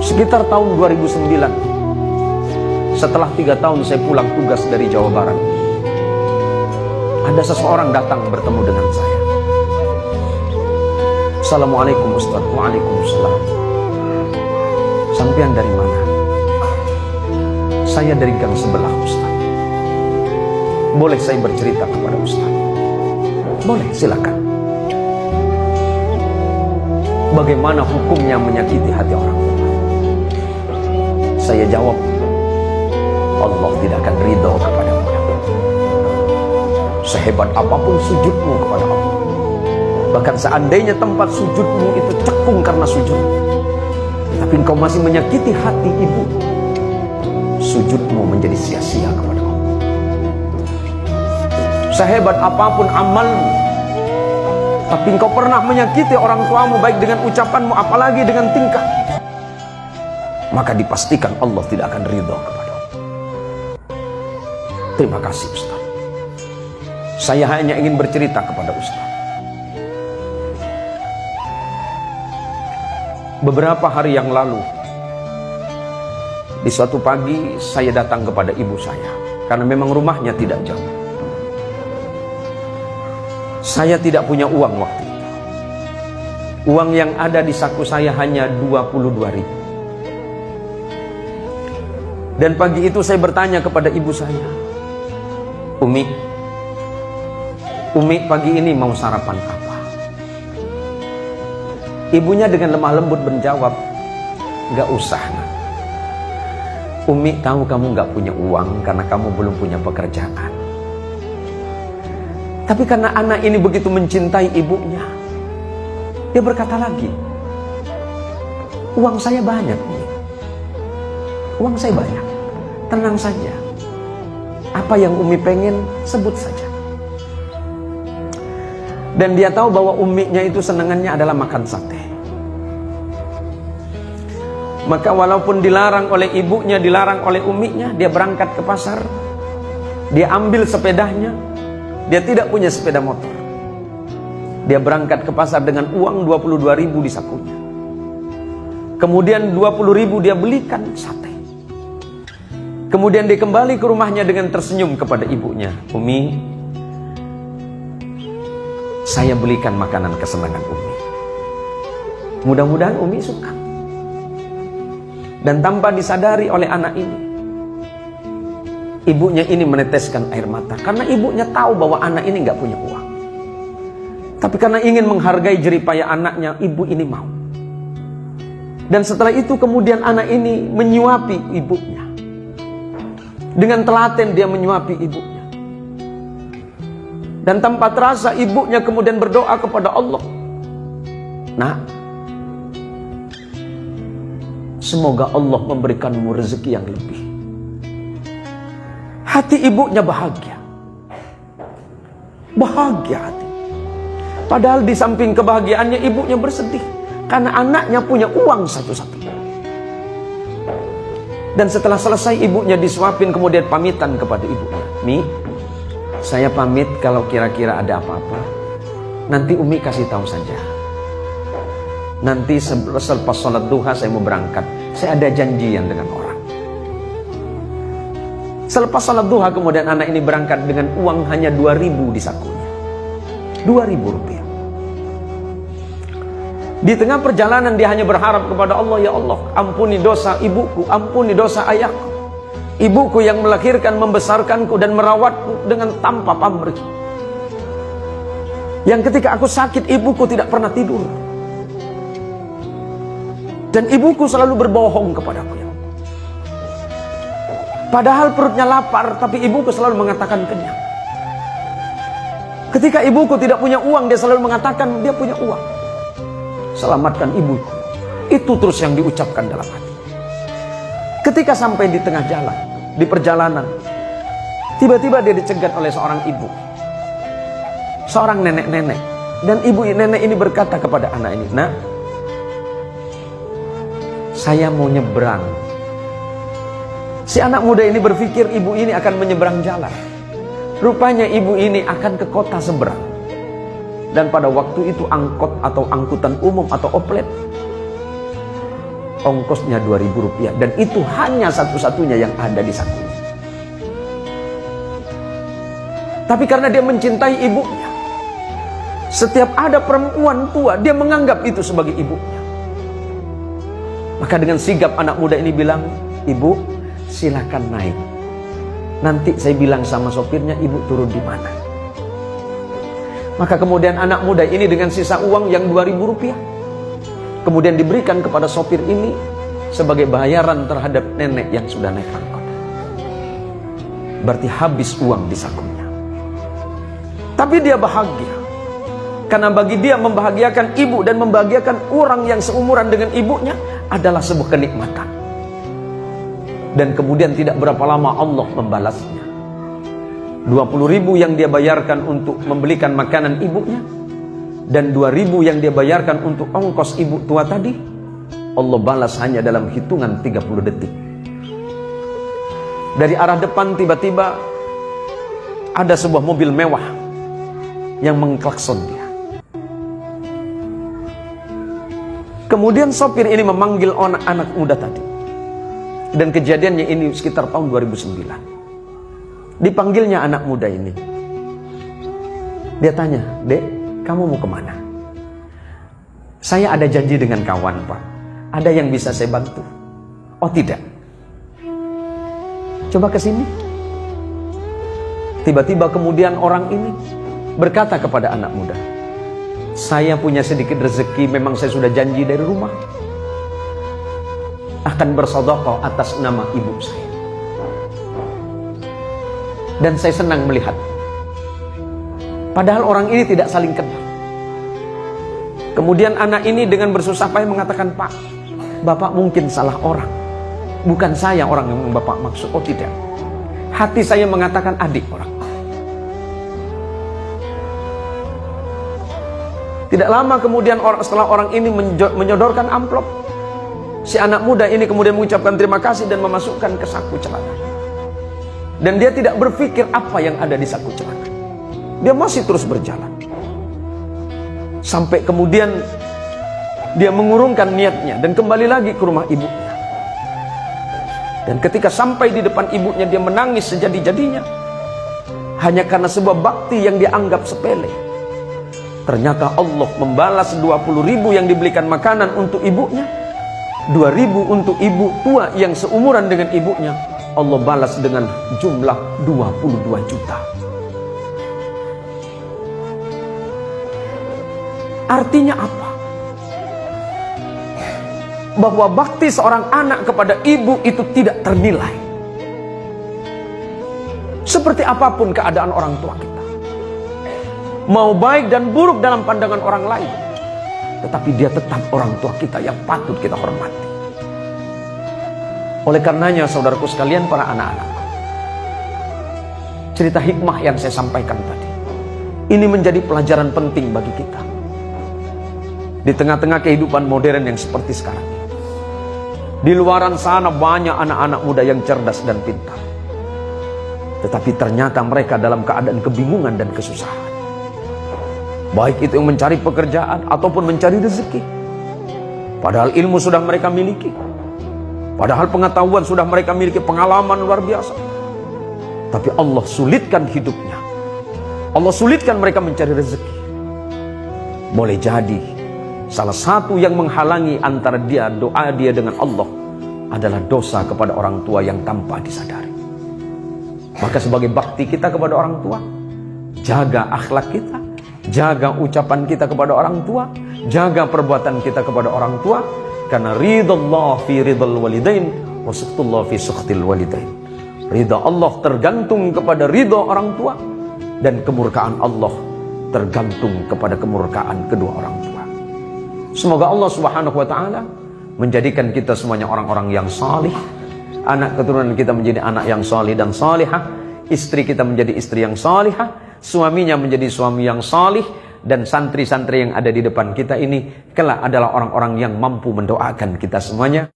Sekitar tahun 2009, setelah 3 tahun saya pulang tugas dari Jawa Barat, ada seseorang datang bertemu dengan saya. Assalamualaikum Ustaz. Waalaikumsalam. Sampean dari mana? Saya dari gang sebelah Ustaz. Boleh saya bercerita kepada Ustaz? Boleh, silakan. Bagaimana hukumnya menyakiti hati orang tua? Saya jawab, Allah tidak akan ridho kepadamu. Sehebat apapun sujudmu kepada Allah, bahkan seandainya tempat sujudmu itu cekung karena sujud, tapi engkau masih menyakiti hati ibu, sujudmu menjadi sia-sia kepada Allah. Sehebat apapun amalmu, tapi engkau pernah menyakiti orang tuamu, baik dengan ucapanmu apalagi dengan tingkah, maka dipastikan Allah tidak akan ridho kepadamu. Terima kasih Ustaz. Saya hanya ingin bercerita kepada Ustaz. Beberapa hari yang lalu, di suatu pagi saya datang kepada ibu saya, karena memang rumahnya tidak jauh. Saya tidak punya uang waktu itu. Uang yang ada di saku saya hanya 22.000. Dan pagi itu saya bertanya kepada ibu saya, Umi pagi ini mau sarapan apa? Ibunya dengan lemah lembut menjawab, gak usah nak. Umi tahu kamu gak punya uang karena kamu belum punya pekerjaan. Tapi karena anak ini begitu mencintai ibunya, dia berkata lagi, uang saya banyak Umi. Uang saya banyak. Tenang saja. Apa yang Umi pengen, sebut saja. Dan dia tahu bahwa uminya itu senangannya adalah makan sate. Maka walaupun dilarang oleh ibunya, dilarang oleh uminya, dia berangkat ke pasar. Dia ambil sepedanya. Dia tidak punya sepeda motor. Dia berangkat ke pasar dengan uang 22.000 di sakunya. Kemudian 20.000 dia belikan sate. Kemudian dia kembali ke rumahnya dengan tersenyum kepada ibunya. Umi, saya belikan makanan kesenangan Umi. Mudah-mudahan Umi suka. Dan tanpa disadari oleh anak ini, ibunya ini meneteskan air mata. Karena ibunya tahu bahwa anak ini gak punya uang. Tapi karena ingin menghargai jeripaya anaknya, ibu ini mau. Dan setelah itu kemudian anak ini menyuapi ibunya. Dengan telaten dia menyuapi ibunya. Dan tanpa terasa ibunya kemudian berdoa kepada Allah. Nah, semoga Allah memberikanmu rezeki yang lebih. Hati ibunya bahagia. Bahagia hati. Padahal di samping kebahagiaannya ibunya bersedih. Karena anaknya punya uang satu-satunya. Dan setelah selesai ibunya disuapin, kemudian pamitan kepada ibunya. Mi, saya pamit kalau kira-kira ada apa-apa. Nanti Umi kasih tahu saja. Nanti selepas sholat duha saya mau berangkat. Saya ada janjian dengan orang. Selepas sholat duha kemudian anak ini berangkat dengan uang hanya 2.000 di sakunya. 2.000 rupiah. Di tengah perjalanan dia hanya berharap kepada Allah, ya Allah, ampuni dosa ibuku, ampuni dosa ayahku. Ibuku yang melahirkan, membesarkanku dan merawatku dengan tanpa pamrih. Yang ketika aku sakit, ibuku tidak pernah tidur. Dan ibuku selalu berbohong kepadaku, ya Allah. Padahal perutnya lapar, tapi ibuku selalu mengatakan kenyang. Ketika ibuku tidak punya uang, dia selalu mengatakan dia punya uang. Selamatkan ibuku. Itu terus yang diucapkan dalam hati. Ketika sampai di tengah jalan, di perjalanan, tiba-tiba dia dicegat oleh seorang ibu, seorang nenek-nenek. Dan ibu nenek ini berkata kepada anak ini, Nak, saya mau nyebrang. Si anak muda ini berpikir ibu ini akan menyeberang jalan. Rupanya ibu ini akan ke kota seberang. Dan pada waktu itu angkot atau angkutan umum atau oplet ongkosnya Rp2.000, dan itu hanya satu-satunya yang ada di sakunya. Tapi karena dia mencintai ibunya, setiap ada perempuan tua, dia menganggap itu sebagai ibunya. Maka dengan sigap anak muda ini bilang, "Ibu, silakan naik. Nanti saya bilang sama sopirnya ibu turun di mana." Maka kemudian anak muda ini dengan sisa uang yang Rp2.000 kemudian diberikan kepada sopir ini sebagai bayaran terhadap nenek yang sudah naik angkot. Berarti habis uang di sakunya. Tapi dia bahagia, karena bagi dia membahagiakan ibu dan membahagiakan orang yang seumuran dengan ibunya adalah sebuah kenikmatan. Dan kemudian tidak berapa lama Allah membalasnya. 20.000 yang dia bayarkan untuk membelikan makanan ibunya, dan 2.000 yang dia bayarkan untuk ongkos ibu tua tadi, Allah balas hanya dalam hitungan 30 detik. Dari arah depan tiba-tiba ada sebuah mobil mewah yang mengklakson dia. Kemudian sopir ini memanggil anak muda tadi. Dan kejadiannya ini sekitar tahun 2009. Dipanggilnya anak muda ini. Dia tanya, "Dek, kamu mau kemana?" "Saya ada janji dengan kawan, Pak. Ada yang bisa saya bantu." "Oh tidak, coba ke sini." Tiba-tiba kemudian orang ini berkata kepada anak muda, "Saya punya sedikit rezeki, memang saya sudah janji dari rumah akan bersedekah atas nama ibu saya. Dan saya senang melihat." Padahal orang ini tidak saling kenal. Kemudian anak ini dengan bersusah payah mengatakan, "Pak, Bapak mungkin salah orang. Bukan saya orang yang Bapak maksud." "Oh tidak, hati saya mengatakan adik orang." Tidak lama kemudian setelah orang ini menyodorkan amplop, si anak muda ini kemudian mengucapkan terima kasih dan memasukkan ke saku celana. Dan dia tidak berpikir apa yang ada di saku celana. Dia masih terus berjalan. Sampai kemudian dia mengurungkan niatnya dan kembali lagi ke rumah ibunya. Dan ketika sampai di depan ibunya, dia menangis sejadi-jadinya. Hanya karena sebuah bakti yang dia anggap sepele. Ternyata Allah membalas 20.000 yang dibelikan makanan untuk ibunya, 2.000 untuk ibu tua yang seumuran dengan ibunya. Allah balas dengan jumlah 22 juta. Artinya apa? Bahwa bakti seorang anak kepada ibu itu tidak ternilai. Seperti apapun keadaan orang tua kita, mau baik dan buruk dalam pandangan orang lain, tetapi dia tetap orang tua kita yang patut kita hormati. Oleh karenanya saudaraku sekalian, para anak-anak, cerita hikmah yang saya sampaikan tadi ini menjadi pelajaran penting bagi kita di tengah-tengah kehidupan modern yang seperti sekarang. Di luaran sana banyak anak-anak muda yang cerdas dan pintar, tetapi ternyata mereka dalam keadaan kebingungan dan kesusahan. Baik itu yang mencari pekerjaan ataupun mencari rezeki. Padahal ilmu sudah mereka miliki, padahal pengetahuan sudah mereka miliki, pengalaman luar biasa. Tapi Allah sulitkan hidupnya. Allah sulitkan mereka mencari rezeki. Boleh jadi salah satu yang menghalangi antara doa dia dengan Allah adalah dosa kepada orang tua yang tanpa disadari. Maka sebagai bakti kita kepada orang tua, jaga akhlak kita, jaga ucapan kita kepada orang tua, jaga perbuatan kita kepada orang tua. Karena ridallah fi ridal walidain wa suhtullah fi suhtil walidain. Ridha Allah tergantung kepada ridha orang tua, dan kemurkaan Allah tergantung kepada kemurkaan kedua orang tua. Semoga Allah Subhanahu wa taala menjadikan kita semuanya orang-orang yang salih, anak keturunan kita menjadi anak yang salih dan salihah, istri kita menjadi istri yang salihah, suaminya menjadi suami yang salih, dan santri-santri yang ada di depan kita ini kelak adalah orang-orang yang mampu mendoakan kita semuanya.